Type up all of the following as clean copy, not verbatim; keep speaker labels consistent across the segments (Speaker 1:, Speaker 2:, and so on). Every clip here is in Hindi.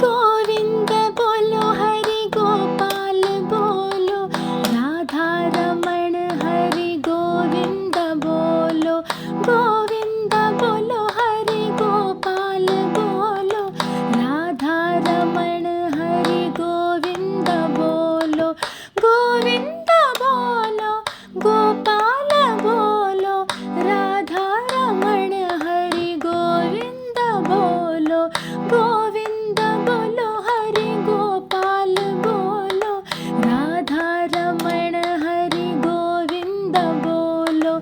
Speaker 1: गोविंद बोलो हरि गोपाल बोलो, राधा रमण हरि गोविंद बोलो। गोविंद बोलो हरि गोपाल बोलो, राधा रमण हरि गोविंद बोलो। गोविंद बोलो गोपाल बोलो, राधा रमण हरि गोविंद बोलो। गोविंद बोलो हरि गोपाल बोलो, राधा रमण हरि गोविंद बोलो।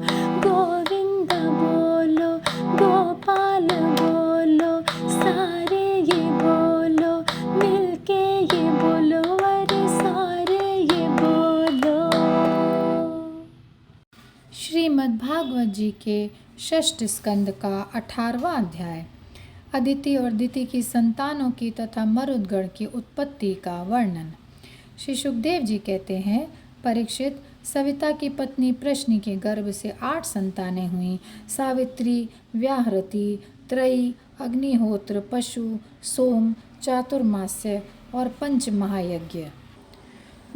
Speaker 1: गोविंद बोलो गोपाल बोलो, सारे ये बोलो, मिलके ये बोलो, अरे सारे ये बोलो। श्रीमद्भागवत जी के षष्ठ स्कंद का 18वां अध्याय। अदिति और दिति की संतानों की तथा मरुदगण की उत्पत्ति का वर्णन। श्री सुखदेव जी कहते हैं, परीक्षित, सविता की पत्नी प्रश्नि के गर्भ से 8 संतानें हुईं। सावित्री, व्याहृति, त्रयी, अग्निहोत्र, पशु, सोम, चातुर्मास्य और 5 महायज्ञ।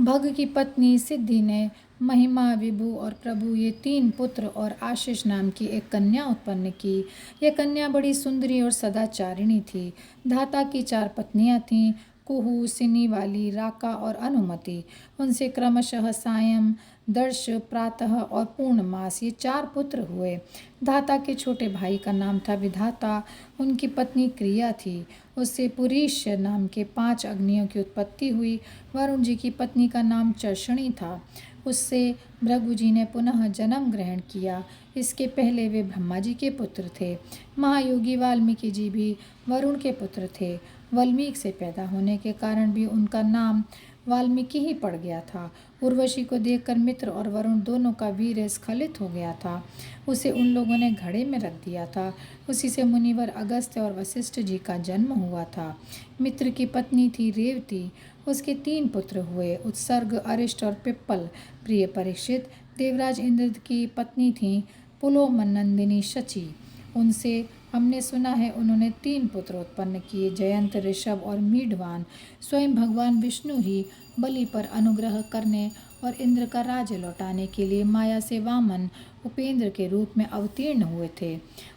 Speaker 1: भग की पत्नी सिद्धि ने महिमा, विभु और प्रभु ये 3 पुत्र और आशीष नाम की एक कन्या उत्पन्न की। यह कन्या बड़ी सुंदरी और सदाचारिणी थी। धाता की 4 पत्नियां थीं, कुहू, सिनी वाली, राका और अनुमति। उनसे क्रमशः सायं, दर्श, प्रातः और पूर्णमास ये 4 पुत्र हुए। धाता के छोटे भाई का नाम था विधाता, उनकी पत्नी क्रिया थी। उससे पुरीष्य नाम के 5 अग्नियों की उत्पत्ति हुई। वरुण जी की पत्नी का नाम चर्षणी था। उससे भृगु जी ने पुनः जन्म ग्रहण किया। इसके पहले वे ब्रह्मा जी के पुत्र थे। महायोगी वाल्मीकि जी भी वरुण के पुत्र थे। वाल्मीकि से पैदा होने के कारण भी उनका नाम वाल्मीकि ही पड़ गया था। उर्वशी को देखकर मित्र और वरुण दोनों का वीर्य स्खलित हो गया था। उसे उन लोगों ने घड़े में रख दिया था। उसी से मुनिवर अगस्त्य और वशिष्ठ जी का जन्म हुआ था। मित्र की पत्नी थी रेवती। उसके 3 पुत्र हुए, उत्सर्ग, अरिष्ट और पिप्पल। प्रिय परीक्षित, देवराज इंद्र की पत्नी थी पुलोमनंदिनी शची। उनसे हमने सुना है उन्होंने 3 पुत्र उत्पन्न किए, जयंत, ऋषभ और मीढवान। स्वयं भगवान विष्णु ही बलि पर अनुग्रह करने और इंद्र का राज्य लौटाने के लिए माया से वामन उपेंद्र के रूप में अवतीर्ण हुए थे।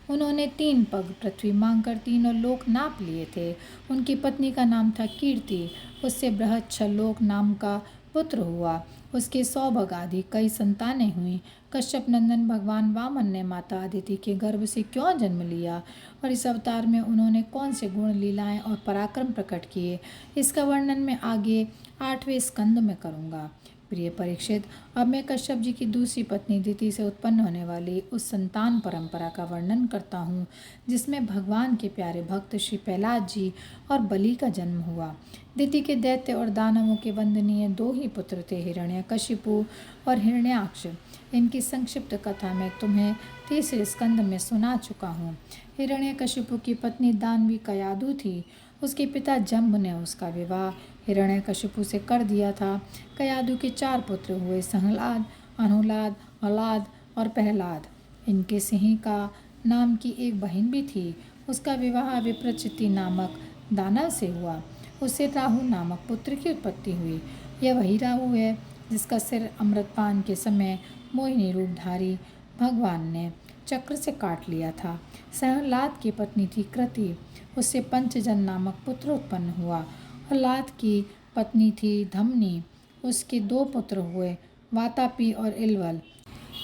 Speaker 1: उन्होंने 3 पग पृथ्वी मांगकर 3 लोक नाप लिए थे। उनकी पत्नी का नाम था कीर्ति। उससे बृहच्छलोक नाम का पुत्र हुआ। उसके 100 भग आदि कई संतानें हुईं। कश्यप नंदन भगवान वामन ने माता अदिति के गर्भ से क्यों जन्म लिया और इस अवतार में उन्होंने कौन से गुण, लीलाएं और पराक्रम प्रकट किए, इसका वर्णन मैं आगे 8वें स्कंद में करूँगा। प्रिय परीक्षित, अब मैं कश्यप जी की दूसरी पत्नी दिति से उत्पन्न होने वाली उस संतान परंपरा का वर्णन करता हूँ जिसमें भगवान के प्यारे भक्त श्री प्रहलाद जी और बलि का जन्म हुआ। दिति के दैत्य और दानवों के वंदनीय 2 ही पुत्र थे, हिरण्यकशिपु और हिरण्याक्ष। इनकी संक्षिप्त कथा मैं तुम्हें 3रे स्कंद में सुना चुका हूँ। हिरण्यकशिपु की पत्नी दानवी कयादु थी। उसके पिता जम्ब ने उसका विवाह हिरण्यकशिपु से कर दिया था। कयादु के 4 पुत्र हुए, संहलाद, अनुलाद, हलाद और प्रहलाद। इनके सिंहिका नाम की एक बहन भी थी। उसका विवाह विप्रचिति नामक दानव से हुआ। उससे राहु नामक पुत्र की उत्पत्ति हुई। यह वही राहु है जिसका सिर अमृतपान के समय मोहिनी रूपधारी भगवान ने चक्र से काट लिया था। संहलाद की पत्नी थी कृति। उससे पंचजन नामक पुत्र उत्पन्न हुआ। हलाद की पत्नी थी धमनी। उसके 2 पुत्र हुए, वातापी और इलवल।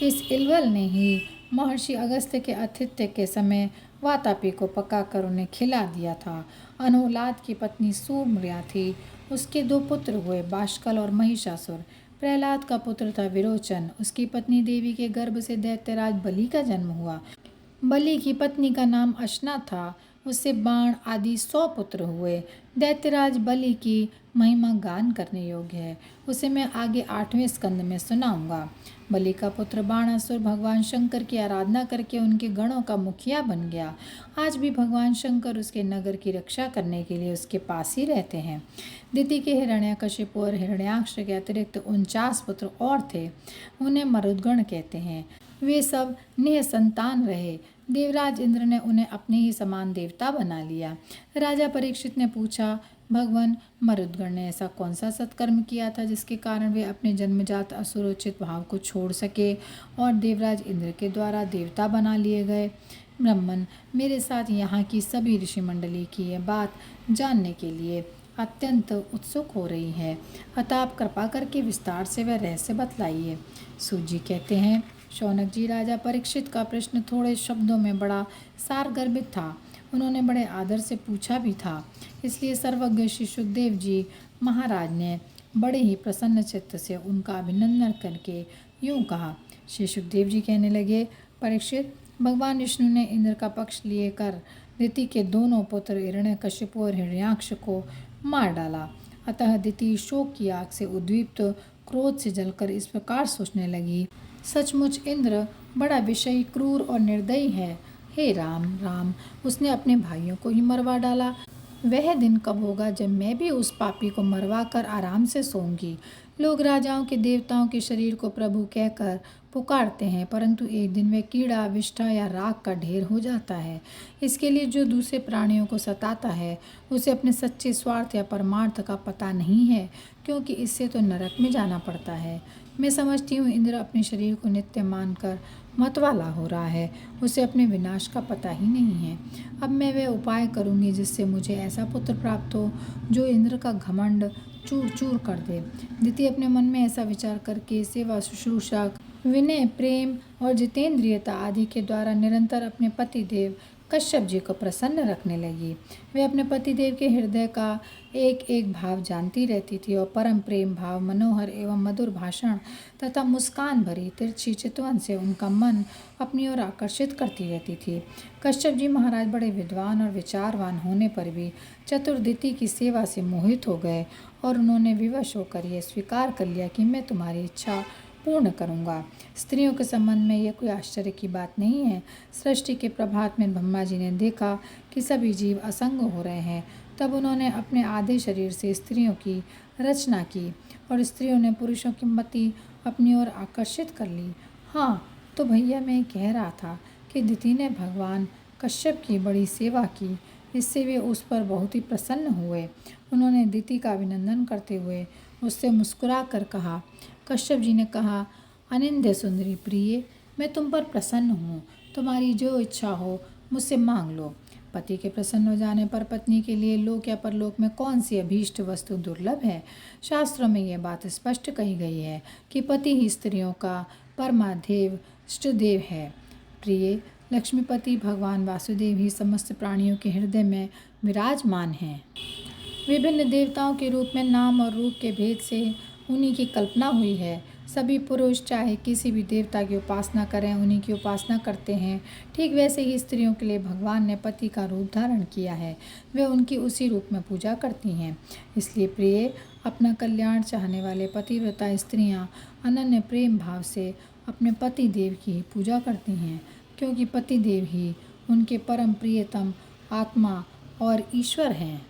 Speaker 1: इस इलवल ने ही महर्षि अगस्त्य के आतिथ्य के समय वातापी को पकाकर उन्हें खिला दिया था। अनुलाद की पत्नी सूम्या थी। उसके 2 पुत्र हुए, बाष्कल और महिषासुर। प्रहलाद का पुत्र था विरोचन। उसकी पत्नी देवी के गर्भ से दैत्यराज बलि का जन्म हुआ। बलि की पत्नी का नाम अशना था। उससे बाण आदि 100 पुत्र हुए। दैत्यराज बलि की महिमा गान करने योग्य है। उसे मैं आगे 8वें स्कंद में सुनाऊंगा। बलि का पुत्र बाणासुर भगवान शंकर की आराधना करके उनके गणों का मुखिया बन गया। आज भी भगवान शंकर उसके नगर की रक्षा करने के लिए उसके पास ही रहते हैं। दिति के हिरण्यकशिपु और हिरण्याक्ष के अतिरिक्त 49 पुत्र और थे। उन्हें मरुदगण कहते हैं। वे सब निःसंतान रहे। देवराज इंद्र ने उन्हें अपने ही समान देवता बना लिया। राजा परीक्षित ने पूछा, भगवान, मरुदगण ने ऐसा कौन सा सत्कर्म किया था जिसके कारण वे अपने जन्मजात असुरोचित भाव को छोड़ सके और देवराज इंद्र के द्वारा देवता बना लिए गए? ब्राह्मण, मेरे साथ यहाँ की सभी ऋषि मंडली की यह बात जानने के लिए अत्यंत उत्सुक हो रही है, अतः आप कृपा करके विस्तार से वह रहस्य बतलाइए। सूत जी कहते हैं, शौनक जी, राजा परीक्षित का प्रश्न थोड़े शब्दों में बड़ा सारगर्भित था। उन्होंने बड़े आदर से पूछा भी था, इसलिए सर्वज्ञ श्री सुखदेव जी महाराज ने बड़े ही प्रसन्न चित्त से उनका अभिनंदन करके यूं कहा। श्री सुखदेव जी कहने लगे, परीक्षित, भगवान विष्णु ने इंद्र का पक्ष लिए कर दिति के दोनों पुत्र हिरण्यकशिपु और हिरण्याक्ष को मार डाला। अतः दिति शोक की आग से उद्दीप्त क्रोध से जलकर इस प्रकार सोचने लगी, सचमुच इंद्र बड़ा विषयी, क्रूर और निर्दयी है। हे राम राम, उसने अपने भाइयों को ही मरवा डाला। वह दिन कब होगा जब मैं भी उस पापी को मरवा कर आराम से सोऊंगी। लोग राजाओं के देवताओं के शरीर को प्रभु कहकर पुकारते हैं, परंतु एक दिन वह कीड़ा, विष्ठा या राख का ढेर हो जाता है। इसके लिए जो दूसरे प्राणियों को सताता है उसे अपने सच्चे स्वार्थ या परमार्थ का पता नहीं है, क्योंकि इससे तो नरक में जाना पड़ता है। मैं समझती हूँ इंद्र अपने शरीर को नित्य मानकर मतवाला हो रहा है, उसे अपने विनाश का पता ही नहीं है। अब मैं वह उपाय करूँगी जिससे मुझे ऐसा पुत्र प्राप्त हो जो इंद्र का घमंड चूर चूर कर दे। दिति अपने मन में ऐसा विचार करके सेवा, शुश्रूषा, विनय, प्रेम और जितेंद्रियता आदि के द्वारा निरंतर अपने पति देव कश्यप जी को प्रसन्न रखने लगी। वे अपने पतिदेव के हृदय का एक एक भाव जानती रहती थी और परम प्रेम भाव, मनोहर एवं मधुर भाषण तथा मुस्कान भरी तिरछी चितवन से उनका मन अपनी ओर आकर्षित करती रहती थी। कश्यप जी महाराज बड़े विद्वान और विचारवान होने पर भी चतुर्दिति की सेवा से मोहित हो गए और उन्होंने विवश होकर यह स्वीकार कर लिया कि मैं तुम्हारी इच्छा पूर्ण करूँगा। स्त्रियों के संबंध में यह कोई आश्चर्य की बात नहीं है। सृष्टि के प्रभात में ब्रह्मा जी ने देखा कि सभी जीव असंग हो रहे हैं, तब उन्होंने अपने आधे शरीर से स्त्रियों की रचना की और स्त्रियों ने पुरुषों की मति अपनी ओर आकर्षित कर ली। हाँ, तो भैया मैं कह रहा था कि दिति ने भगवान कश्यप की बड़ी सेवा की, इससे वे उस पर बहुत ही प्रसन्न हुए। उन्होंने दिति का अभिनंदन करते हुए उससे मुस्कुरा कर कहा, कश्यप जी ने कहा, अनिंद्य सुंदरी प्रिय, मैं तुम पर प्रसन्न हूँ, तुम्हारी जो इच्छा हो मुझसे मांग लो। पति के प्रसन्न हो जाने पर पत्नी के लिए लोक या परलोक में कौन सी अभीष्ट वस्तु दुर्लभ है। शास्त्रों में यह बात स्पष्ट कही गई है कि पति ही स्त्रियों का परमादेव इष्टदेव है। प्रिय, लक्ष्मीपति भगवान वासुदेव ही समस्त प्राणियों के हृदय में विराजमान हैं। विभिन्न देवताओं के रूप में नाम और रूप के भेद से उन्हीं की कल्पना हुई है। सभी पुरुष चाहे किसी भी देवता की उपासना करें, उन्हीं की उपासना करते हैं। ठीक वैसे ही स्त्रियों के लिए भगवान ने पति का रूप धारण किया है, वे उनकी उसी रूप में पूजा करती हैं। इसलिए प्रिय, अपना कल्याण चाहने वाले पतिव्रता स्त्रियां अनन्य प्रेम भाव से अपने पति देव की पूजा करती हैं, क्योंकि पति देव ही उनके परम प्रियतम आत्मा और ईश्वर हैं।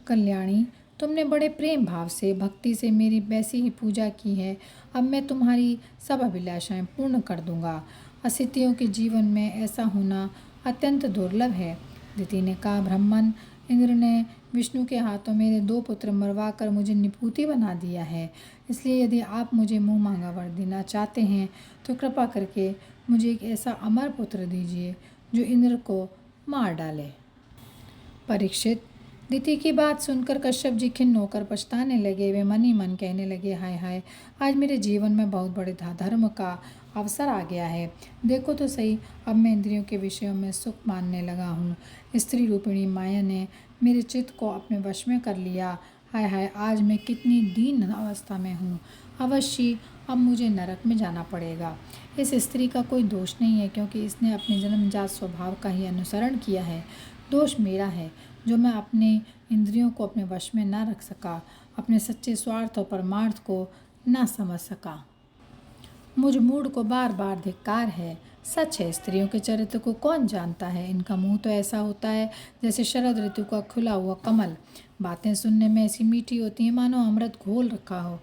Speaker 1: कल्याणी, तुमने बड़े प्रेम भाव से, भक्ति से मेरी वैसी ही पूजा की है। अब मैं तुम्हारी सब अभिलाषाएं पूर्ण कर दूंगा। असतियों के जीवन में ऐसा होना अत्यंत दुर्लभ है। दिति ने कहा, ब्राह्मण, इंद्र ने विष्णु के हाथों मेरे 2 पुत्र मरवा कर मुझे निपूति बना दिया है। इसलिए यदि आप मुझे मुँह मांगा वर देना चाहते हैं तो कृपा करके मुझे एक ऐसा अमर पुत्र दीजिए जो इंद्र को मार डाले। परीक्षित, दिति की बात सुनकर कश्यप जी खिन्न होकर पछताने लगे। वे मन ही मन कहने लगे, हाय हाय, आज मेरे जीवन में बहुत बड़े धर्म का अवसर आ गया है। देखो तो सही, अब मैं इंद्रियों के विषयों में सुख मानने लगा हूँ। स्त्री रूपिणी माया ने मेरे चित्त को अपने वश में कर लिया। हाय हाय, आज मैं कितनी दीन अवस्था में हूँ। अवश्य अब मुझे नरक में जाना पड़ेगा। इस स्त्री का कोई दोष नहीं है, क्योंकि इसने अपने जन्मजात स्वभाव का ही अनुसरण किया है। दोष मेरा है जो मैं अपने इंद्रियों को अपने वश में ना रख सका, अपने सच्चे स्वार्थ और परमार्थ को ना समझ सका। मुझ मूड को बार बार धिक्कार है। सच है, स्त्रियों के चरित्र को कौन जानता है। इनका मुंह तो ऐसा होता है जैसे शरद ऋतु का खुला हुआ कमल। बातें सुनने में ऐसी मीठी होती हैं मानो अमृत घोल रखा हो,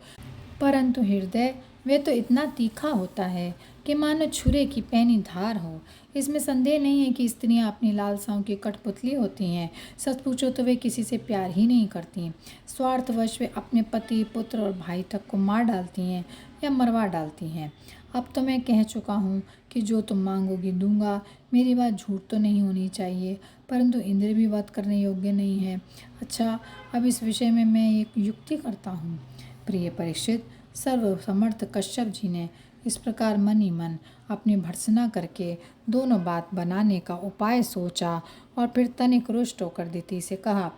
Speaker 1: परंतु हृदय वे तो इतना तीखा होता है कि मानो छुरे की पैनी धार हो। इसमें संदेह नहीं है कि स्त्रियां अपनी लालसाओं की कठपुतली होती हैं। सच पूछो तो वे किसी से प्यार ही नहीं करती। स्वार्थवश वे अपने पति, पुत्र और भाई तक को मार डालती हैं या मरवा डालती हैं। अब तो मैं कह चुका हूँ कि जो तुम मांगोगी दूंगा। मेरी बात झूठ तो नहीं होनी चाहिए, परंतु इंद्र भी वध करने योग्य नहीं है। अच्छा, अब इस विषय में मैं एक युक्ति करता हूँ। प्रिय परीक्षित, सर्वसमर्थ कश्यप जी ने इस प्रकार मन ही मन अपनी भर्त्सना करके दोनों बात बनाने का उपाय सोचा और फिर तनिक रुष्ट होकर दिति से कहा।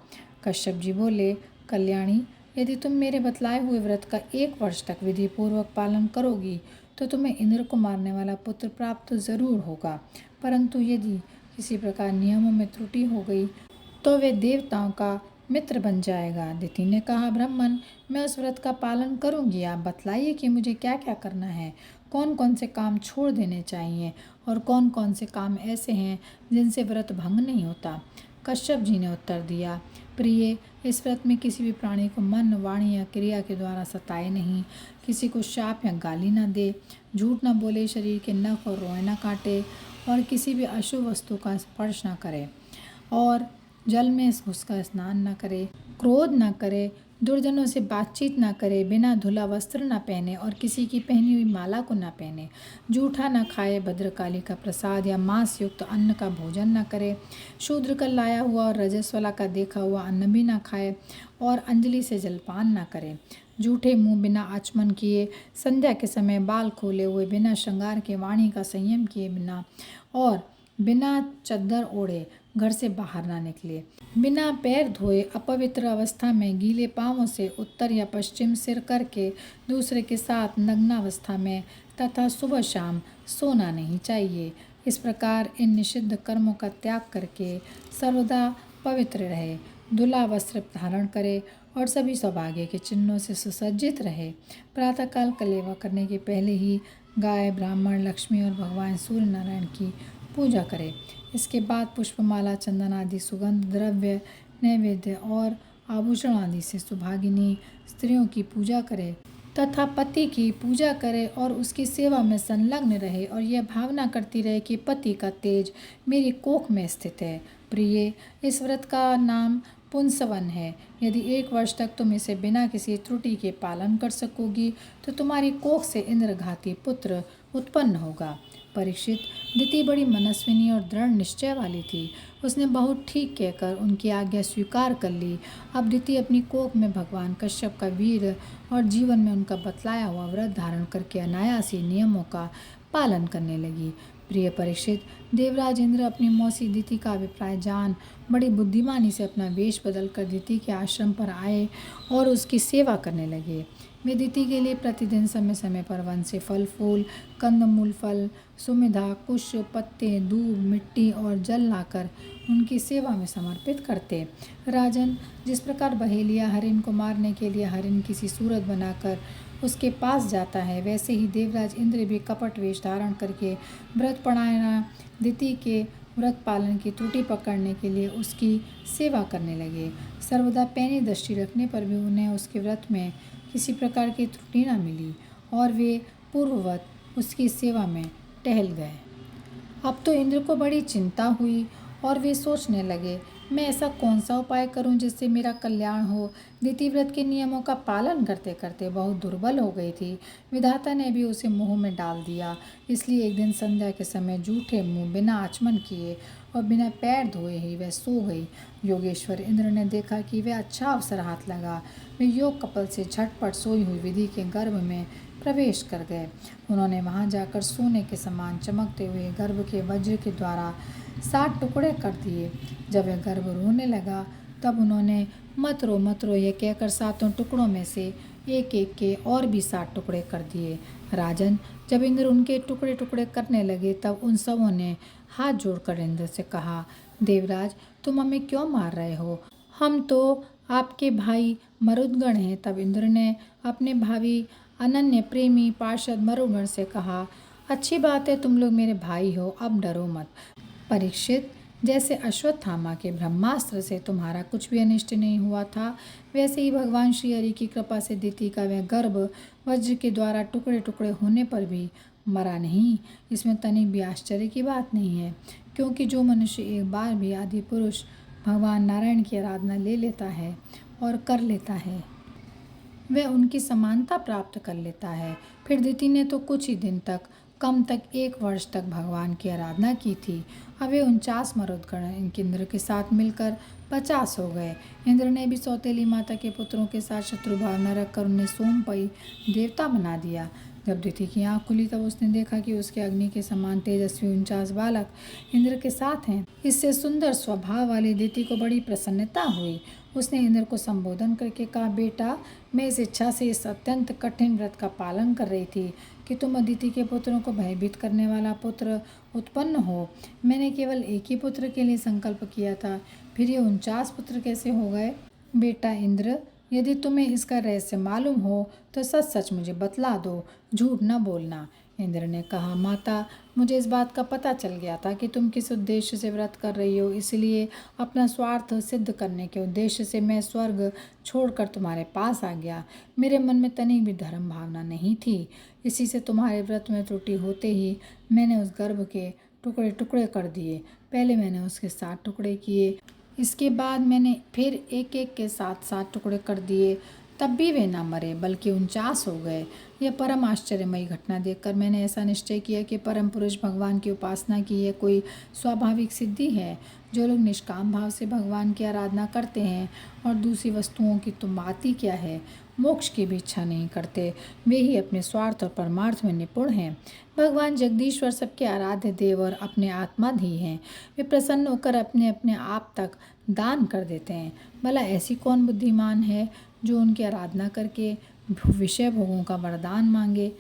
Speaker 1: कश्यप जी बोले, कल्याणी, यदि तुम मेरे बतलाए हुए व्रत का 1 वर्ष तक विधि पूर्वक पालन करोगी तो तुम्हें इंद्र को मारने वाला पुत्र प्राप्त जरूर होगा, परंतु यदि किसी प्रकार नियमों में त्रुटि हो गई तो वे देवताओं का मित्र बन जाएगा। दिति ने कहा, ब्राह्मण, मैं उस व्रत का पालन करूंगी। आप बतलाइए कि मुझे क्या क्या करना है, कौन कौन से काम छोड़ देने चाहिए और कौन कौन से काम ऐसे हैं जिनसे व्रत भंग नहीं होता। कश्यप जी ने उत्तर दिया, प्रिय, इस व्रत में किसी भी प्राणी को मन, वाणी या क्रिया के द्वारा सताए नहीं, किसी को शाप या गाली न दे, झूठ न बोले, शरीर के नख और रोए न काटे और किसी भी अशुभ वस्तु का स्पर्श न करे और जल में घुसकर स्नान न करे, क्रोध न करे, दुर्जनों से बातचीत न करे, बिना धुला वस्त्र न पहने और किसी की पहनी हुई माला को न पहने, जूठा न खाए, भद्रकाली का प्रसाद या मांस युक्त अन्न का भोजन न करे, शूद्र का लाया हुआ और रजस्वला का देखा हुआ अन्न भी न खाए और अंजलि से जलपान न करे, जूठे मुंह बिना आचमन किए, संध्या के समय बाल खोले हुए, बिना श्रृंगार के, वाणी का संयम किए बिना और बिना चद्दर ओढ़े घर से बाहर ना निकले, बिना पैर धोए, अपवित्र अवस्था में गीले पांवों से उत्तर या पश्चिम सिर करके दूसरे के साथ नग्नावस्था में तथा सुबह शाम सोना नहीं चाहिए। इस प्रकार इन निषिद्ध कर्मों का त्याग करके सर्वदा पवित्र रहे, धुला वस्त्र धारण करे और सभी सौभाग्य के चिन्हों से सुसज्जित रहे। प्रातःकाल कलेवा करने के पहले ही गाय, ब्राह्मण, लक्ष्मी और भगवान सूर्य नारायण की पूजा करे। इसके बाद पुष्पमाला, चंदन आदि सुगंध द्रव्य, नैवेद्य और आभूषण आदि से सुभागिनी स्त्रियों की पूजा करे तथा पति की पूजा करे और उसकी सेवा में संलग्न रहे और यह भावना करती रहे कि पति का तेज मेरी कोख में स्थित है। प्रिय, इस व्रत का नाम पुंसवन है। यदि 1 वर्ष तक तुम इसे बिना किसी त्रुटि के पालन कर सकोगी तो तुम्हारी कोख से इंद्रघाती पुत्र उत्पन्न होगा। परीक्षित, दिति बड़ी मनस्विनी और दृढ़ निश्चय वाली थी। उसने बहुत ठीक कहकर उनकी आज्ञा स्वीकार कर ली। अब दिति अपनी कोख में भगवान कश्यप का वीर और जीवन में उनका बतलाया हुआ व्रत धारण करके अनायास ही नियमों का पालन करने लगी। प्रिय परीक्षित, देवराज इंद्र अपनी मौसी दिति का अभिप्राय जान बड़ी बुद्धिमानी से अपना वेश बदलकर दिति के आश्रम पर आए और उसकी सेवा करने लगे। वे दिति के लिए प्रतिदिन समय समय पर वन से फल फूल, कंदमूल, फल, सुमिधा, कुश, पत्ते, दूब, मिट्टी और जल लाकर उनकी सेवा में समर्पित करते। राजन, जिस प्रकार बहेलिया हरिण को मारने के लिए हरिण किसी सूरत बनाकर उसके पास जाता है, वैसे ही देवराज इंद्र भी कपट वेश धारण करके व्रत परायणा दिति के व्रत पालन की त्रुटि पकड़ने के लिए उसकी सेवा करने लगे। सर्वदा पैनी दृष्टि रखने पर भी उन्हें उसके व्रत में किसी प्रकार की त्रुटि न मिली और वे पूर्ववत उसकी सेवा में टहल गए। अब तो इंद्र को बड़ी चिंता हुई और वे सोचने लगे, मैं ऐसा कौन सा उपाय करूं जिससे मेरा कल्याण हो। दिति व्रत के नियमों का पालन करते करते बहुत दुर्बल हो गई थी। विधाता ने भी उसे मुंह में डाल दिया। इसलिए एक दिन संध्या के समय जूठे मुंह, बिना आचमन किए और बिना पैर धोए ही वह सो गई। योगेश्वर इंद्र ने देखा कि वह अच्छा अवसर हाथ लगा। वे योग कपल से झटपट सोई हुई विधि के गर्भ में प्रवेश कर गए। उन्होंने वहां जाकर सोने के समान चमकते हुए गर्भ के वज्र के द्वारा 7 टुकड़े कर दिए। जब वह गर्भ रोने लगा तब उन्होंने मत रो यह कहकर 7 टुकड़ों में से एक एक के और भी 7 टुकड़े कर दिए। राजन, जब इंद्र उनके टुकड़े टुकड़े करने लगे तब उन सबों ने हाथ जोड़कर इंद्र से कहा, देवराज, तुम हमें क्यों मार रहे हो? हम तो आपके भाई मरुदगण हैं। तब इंद्र ने अपने भावी अनन्य प्रेमी पार्षद मरुगण से कहा, अच्छी बात है, तुम लोग मेरे भाई हो, अब डरो मत। परीक्षित, जैसे अश्वत्थामा के ब्रह्मास्त्र से तुम्हारा कुछ भी अनिष्ट नहीं हुआ था, वैसे ही भगवान श्री हरि की कृपा से दिति का वह गर्भ वज्र के द्वारा टुकड़े टुकड़े होने पर भी मरा नहीं, इसमें तनिक भी आश्चर्य की बात नहीं है, क्योंकि जो मनुष्य एक बार भी आदि पुरुष भगवान नारायण की आराधना ले लेता है और कर लेता है, वह उनकी समानता प्राप्त कर लेता है। फिर दिति ने तो कुछ ही दिन तक, कम तक 1 वर्ष तक भगवान की आराधना की थी। अब वे 49 मरुदगण इंद्र के साथ मिलकर 50 हो गए। इंद्र ने भी सौतेली माता के पुत्रों के साथ शत्रु भावना रखकर उन्हें सोमपई देवता बना दिया। जब दिति की आँख खुली तब उसने देखा कि उसके अग्नि के समान तेजस्वी 49 बालक इंद्र के साथ हैं। इससे सुंदर स्वभाव वाली दिति को बड़ी प्रसन्नता हुई। उसने इंद्र को संबोधन करके कहा, बेटा, मैं इस इच्छा से इस अत्यंत कठिन व्रत का पालन कर रही थी कि तुम अदिति के पुत्रों को भयभीत करने वाला पुत्र उत्पन्न हो। मैंने केवल एक ही पुत्र के लिए संकल्प किया था, फिर ये 49 पुत्र कैसे हो गए? बेटा इंद्र, यदि तुम्हें इसका रहस्य मालूम हो तो सच सच मुझे बतला दो, झूठ न बोलना। इंद्र ने कहा, माता, मुझे इस बात का पता चल गया था कि तुम किस उद्देश्य से व्रत कर रही हो, इसलिए अपना स्वार्थ सिद्ध करने के उद्देश्य से मैं स्वर्ग छोड़कर तुम्हारे पास आ गया। मेरे मन में तनिक भी धर्म भावना नहीं थी। इसी से तुम्हारे व्रत में त्रुटि होते ही मैंने उस गर्भ के टुकड़े टुकड़े कर दिए। पहले मैंने उसके 7 टुकड़े किए, इसके बाद मैंने फिर एक एक के 7 टुकड़े कर दिए, तब भी वे न मरे बल्कि 49 हो गए। यह परम आश्चर्यमयी घटना देखकर मैंने ऐसा निश्चय किया कि परम पुरुष भगवान की उपासना की यह कोई स्वाभाविक सिद्धि है। जो लोग निष्काम भाव से भगवान की आराधना करते हैं और दूसरी वस्तुओं की तो बात ही क्या है, मोक्ष की भी इच्छा नहीं करते, वे ही अपने स्वार्थ और परमार्थ में निपुण हैं। भगवान जगदीश्वर सबके आराध्य देव और अपने आत्माधीन हैं। वे प्रसन्न होकर अपने अपने आप तक दान कर देते हैं। भला ऐसी कौन बुद्धिमान है जो उनकी आराधना करके विषय भोगों का वरदान मांगे?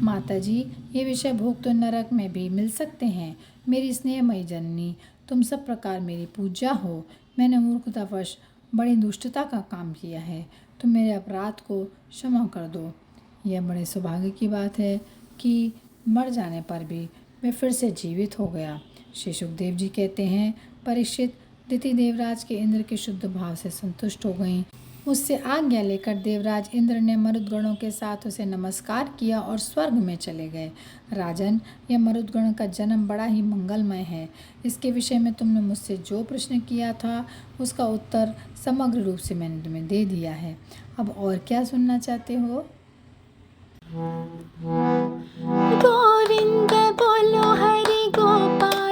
Speaker 1: माता जी, ये विषय भोग तो नरक में भी मिल सकते हैं। मेरी स्नेहमयी जननी, तुम सब प्रकार मेरी पूज्या हो। मैंने मूर्खतावश बड़ी दुष्टता का काम किया है, तुम मेरे अपराध को क्षमा कर दो। यह बड़े सौभाग्य की बात है कि मर जाने पर भी वह फिर से जीवित हो गया। श्री सुखदेव जी कहते हैं, परीक्षित, दिति देवराज के इंद्र के शुद्ध भाव से संतुष्ट हो गईं। उससे आज्ञा लेकर देवराज इंद्र ने मरुदगणों के साथ उसे नमस्कार किया और स्वर्ग में चले गए। राजन, यह मरुदगण का जन्म बड़ा ही मंगलमय है। इसके विषय में तुमने मुझसे जो प्रश्न किया था उसका उत्तर समग्र रूप से मैंने तुम्हें दे दिया है। अब और क्या सुनना चाहते हो?
Speaker 2: गोविंद बोलो हरि गोपाल।